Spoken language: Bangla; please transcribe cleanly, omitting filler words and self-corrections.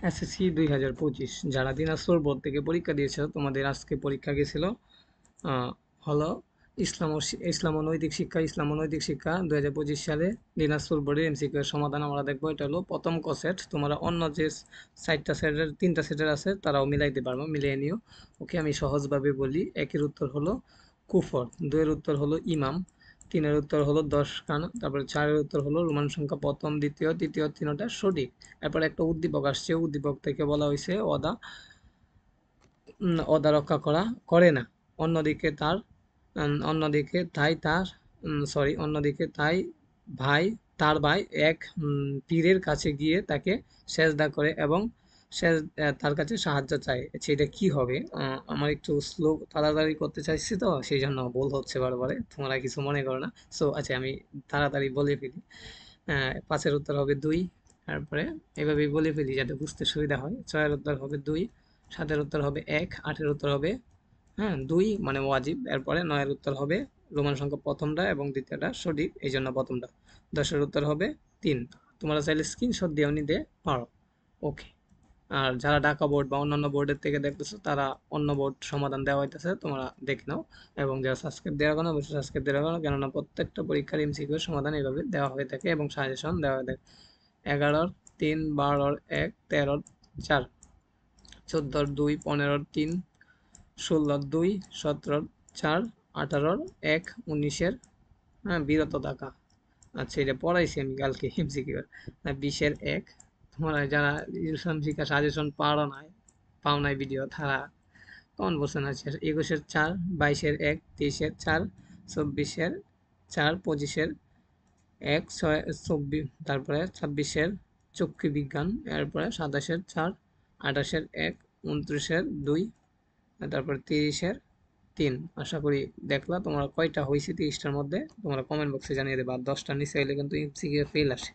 এসএসসি 2025 যারা দিনাজপুর বোর্ড থেকে পরীক্ষা দিয়েছিল তোমাদের আজকে পরীক্ষা গেছিল হলো ইসলাম ও নৈতিক শিক্ষা 2025 সালে দিনাজপুর বোর্ডের এমসিকিউ এর সমাধান আমরা দেখবো। এটা হলো প্রথম ক সেট, তোমরা অন্য যে তিনটা সেটের আছে তারাও মিলাইতে পারবো, মিলিয়ে নিও। ওকে, আমি সহজভাবে বলি। একের উত্তর হলো কুফর, দুয়ের উত্তর হলো ইমাম, তিনের উত্তর হলো 10 খান, তারপরে চারের উত্তর হলো রোমান সংখ্যা প্রথম, দ্বিতীয়, তৃতীয়, তিনটা সঠিক। এরপর একটা উদ্দীপক আসছে, উদ্দীপক থেকে বলা হয়েছে অদা রক্ষা করে না। অন্যদিকে তার অন্যদিকে তাই তার অন্যদিকে ভাই তার ভাই এক পীরের কাছে গিয়ে তাকে সেজদা করে এবং তার কাছে সাহায্য চায়। আচ্ছা, এটা কি হবে? আমার একটু স্লো তাড়াতাড়ি করতে চাইছি, তো সেই জন্য ভুল হচ্ছে বারবারে, তোমরা কিছু মনে করো না। সো আচ্ছা, আমি তাড়াতাড়ি বলে ফেলি। পাঁচের উত্তর হবে 2, তারপরে এভাবেই বলে ফেলি যাতে বুঝতে সুবিধা হয়। ছয়ের উত্তর হবে 2, সাতের উত্তর হবে 1, আটের উত্তর হবে 2 মানে ওয়াজিব। এরপরে 9-এর উত্তর হবে রোমান সংখ্যা প্রথমটা এবং দ্বিতীয়টা সঠিক, এই জন্য প্রথমটা। 10-এর উত্তর হবে 3। তোমরা চাইলে স্ক্রিনশট দিয়েও নিতে পারো। ওকে, আর যারা ঢাকা বোর্ড বা অন্যান্য বোর্ডের থেকে দেখতেছো তারা অন্য বোর্ড সমাধান দেওয়া হইতেছে, তোমরা দেখে নাও। এবং যারা সাবস্ক্রাইব দেওয়া কোনো অবশ্যই সাবস্ক্রাইব দেওয়া কোনো, কেননা প্রত্যেকটা পরীক্ষার এমসিকিউ সমাধান এইভাবে দেওয়া হয়ে থাকে এবং সাজেশন দেওয়া হয়ে থাকে। 11-র 3, 12-র 1, 13-র 4, 14-র 2, 15-র 3, 16-র 2, 17-র 4, 18-র 1, 19-এর বিরত থাকা। আচ্ছা, এটা পড়াইছি আমি কালকে এমসিকিউ। 20-এর 1, তোমরা যারা ইসলাম শিক্ষা সাজেশন পাও নাই ভিডিও, তারা কমেন্ট বলছেন। আছে 21-এর 4, 22-এর 1, 23-এর 4, 24-এর 4, 25-এর 1, 24, তারপরে 26-এর চক্ষু বিজ্ঞান, এরপরে 27-এর 4, 28-এর 1, 29-এর 2, তারপরে 30-এর 3। আশা করি দেখলা তোমরা কয়টা হয়েছে 30টার মধ্যে, তোমরা কমেন্ট বক্সে জানিয়ে দেবা। আর 10টার নিচে হলে কিন্তু এমসিকিউ ফেল আসে।